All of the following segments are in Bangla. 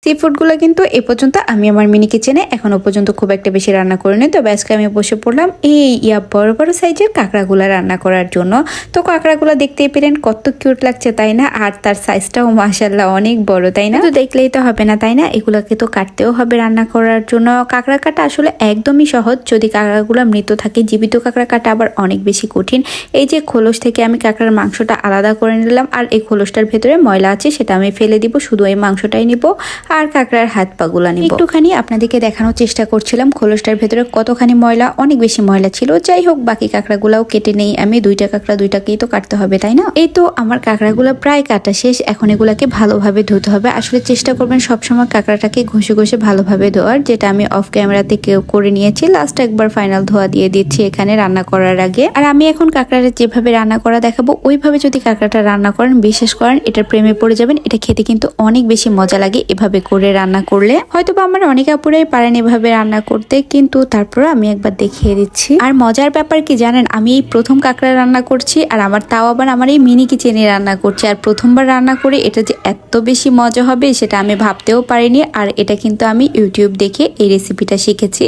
সি ফুডগুলো কিন্তু এ পর্যন্ত আমি আমার মিনি কিচেনে এখনো পর্যন্ত খুব একটা বেশি রান্না করিনি। তবে আজকে আমি বসে পড়লাম এই বড় বড় সাইজের কাঁকড়াগুলো রান্না করার জন্য। তো কাঁকড়াগুলো দেখতেই পেলেন কত কিউট লাগছে তাই না, আর তার সাইজটাও মাশাআল্লাহ অনেক বড় তাই না। তো দেখলেই তো হবে না তাই না, এগুলোকে তো কাটতেও হবে রান্না করার জন্য। কাঁকড়া কাটা আসলে একদমই সহজ যদি কাঁকড়াগুলো মৃত থাকে। জীবিত কাঁকড়া কাটা আবার অনেক বেশি কঠিন। এই যে খোলস থেকে আমি কাঁকড়ার মাংসটা আলাদা করে নিলাম, আর এই খোলসটার ভেতরে ময়লা আছে সেটা আমি ফেলে দিব, শুধু এই মাংসটাই নিব আর কাঁকড়ার হাত পাগুলা নিব। একটুখানি আপনাদেরকে দেখানোর চেষ্টা করছিলাম খোলসটার ভেতরে কতখানি ময়লা, অনেক বেশি ময়লা ছিল। যাই হোক বাকি কাঁকড়াগুলাও কেটে নেই আমি, দুইটা কাঁকড়া দুইটাকেই তো কাটতে হবে তাই না। এই তো আমার কাঁকড়াগুলো প্রায় কাটা শেষ, এখন এগুলাকে ভালোভাবে ধুতে হবে। আসলে চেষ্টা করবেন সবসময় কাঁকড়াটাকে ঘষে ঘষে ভালোভাবে ধোয়ার, যেটা আমি অফ ক্যামেরাতে কেউ করে নিয়েছি। লাস্ট একবার ফাইনাল ধোয়া দিয়ে দিচ্ছি এখানে রান্না করার আগে। আর আমি এখন কাঁকড়াটা যেভাবে রান্না করা দেখাবো ওইভাবে যদি কাঁকড়াটা রান্না করেন, বিশেষ করেন এটার প্রেমে পড়ে যাবেন। এটা খেতে কিন্তু অনেক বেশি মজা লাগে এভাবে করে রান্না করলে। হয়তো বা আমার অনেক আপুরাই পারেন এভাবে রান্না করতে, কিন্তু তারপর আমি একবার দেখিয়ে দিচ্ছি। আর মজার ব্যাপার কি জানেন, আমি এই প্রথম কাঁকড়া রান্না করছি, আর তাও আবার আমার এই মিনি কিচেনে রান্না করছি। আর প্রথমবার রান্না করে এটা যে এত বেশি মজা হবে সেটা আমি ভাবতেও পারিনি। আর এটা কিন্তু আমি ইউটিউব দেখে এই রেসিপিটা শিখেছি।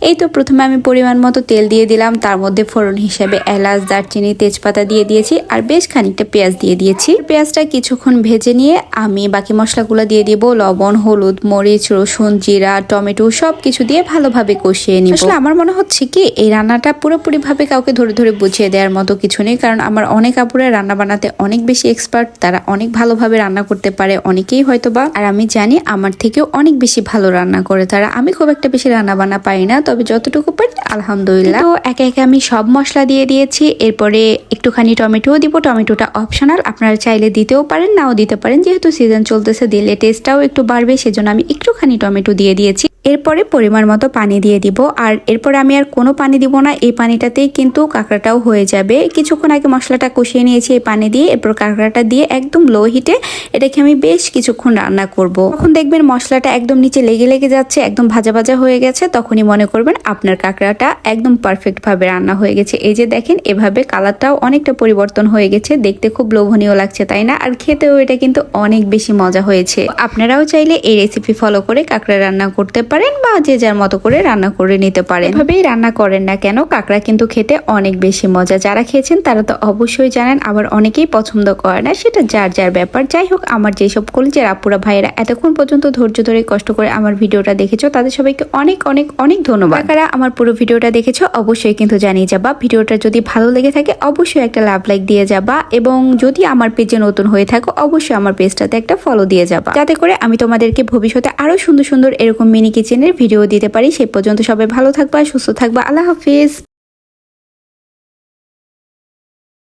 এই তো প্রথমে আমি পরিমাণ মতো তেল দিয়ে দিলাম, তার মধ্যে ফোড়ন হিসেবে এলাচ, দারচিনি, তেজপাতা দিয়ে দিয়েছি, আর বেশ খানিকটা পেঁয়াজ দিয়ে দিয়েছি। পেঁয়াজটা কিছুক্ষণ ভেজে নিয়ে আমি বাকি মশলাগুলো দিয়ে দিব, লবণ, হলুদ, মরিচ, রসুন, জিরা, টমেটো সবকিছু দিয়ে ভালোভাবে কষিয়ে নিব। আসলে আমার মনে হচ্ছে কি এই রান্নাটা পুরোপুরি ভাবে কাউকে ধরে ধরে বুঝিয়ে দেওয়ার মতো কিছু নেই, কারণ আমার অনেক আপুরা রান্না বানাতে অনেক বেশি এক্সপার্ট, তারা অনেক ভালোভাবে রান্না করতে পারে অনেকেই হয়তোবা। আর আমি জানি আমার থেকেও অনেক বেশি ভালো রান্না করে তারা। আমি খুব একটা বেশি রান্না বান্না পারি না, তবে যতটুকু পারি আলহামদুলিল্লাহ। তো একে একে আমি সব মশলা দিয়ে দিয়েছি, এরপরে একটুখানি টমেটোও দিব। টমেটোটা অপশনাল, আপনারা চাইলে দিতেও পারেন নাও দিতে পারেন, যেহেতু সিজন চলতেছে দিলে টেস্টটাও একটু বাড়বে, সেজন্য আমি একটুখানি টমেটো দিয়ে দিয়েছি। এরপরে পরিমাণ মতো পানি দিয়ে দিব, আর এরপরে আমি আর কোনো পানি দিব না, এই পানিটাতেই কিন্তু কাঁকড়াটাও হয়ে যাবে। কিছুক্ষণ আগে মশলাটা কষিয়ে নিয়েছি এই পানি দিয়ে, এরপর কাঁকড়াটা দিয়ে একদম লো হিটে এটাকে আমি বেশ কিছুক্ষণ রান্না করব। তখন দেখবেন মশলাটা একদম নিচে লেগে লেগে যাচ্ছে, একদম ভাজা ভাজা হয়ে গেছে, তখনই মনে করবেন আপনার কাঁকড়াটা একদম পারফেক্ট ভাবে রান্না হয়ে গেছে। এই যে দেখেন এভাবে কালারটাও অনেকটা পরিবর্তন হয়ে গেছে, দেখতে খুব লোভনীয় লাগছে তাই না। আর খেতেও এটা কিন্তু অনেক বেশি মজা হয়েছে। আপনারাও চাইলে এই রেসিপি ফলো করে কাঁকড়া রান্না করতে পারেন, বা যে যার মতো করে রান্না করে নিতে পারেন। এভাবেই রান্না করেন না কেন, কাঁকড়া কিন্তু খেতে অনেক বেশি মজা। যারা খেয়েছেন তারা তো অবশ্যই জানেন, আবার অনেকেই পছন্দ করে না, সেটা যার যার ব্যাপার। যাই হোক আমার যেসব কলিজার আপুরা ভাইয়েরা এতক্ষণ পর্যন্ত ধৈর্য ধরে কষ্ট করে আমার ভিডিওটা দেখেছো, তাদের সবাইকে অনেক অনেক অনেক ধন্যবাদ। কারা আমার পুরো ভিডিওটা দেখেছো অবশ্যই কিন্তু জানিয়ে যাবা। ভিডিওটা যদি ভালো লেগে থাকে অবশ্যই একটা লাইক দিয়ে যাবা, এবং যদি আমার পেজে নতুন হয়ে থাকো অবশ্যই আমার পেজটাতে একটা ফলো দিয়ে যাবা, যাতে করে আমি তোমাদেরকে ভবিষ্যতে আরো সুন্দর সুন্দর এরকম মিনি কিচেনের ভিডিও দিতে পারি। সে পর্যন্ত সবাই ভালো থাকবা, সুস্থ থাকবা। আল্লাহ হাফিজ।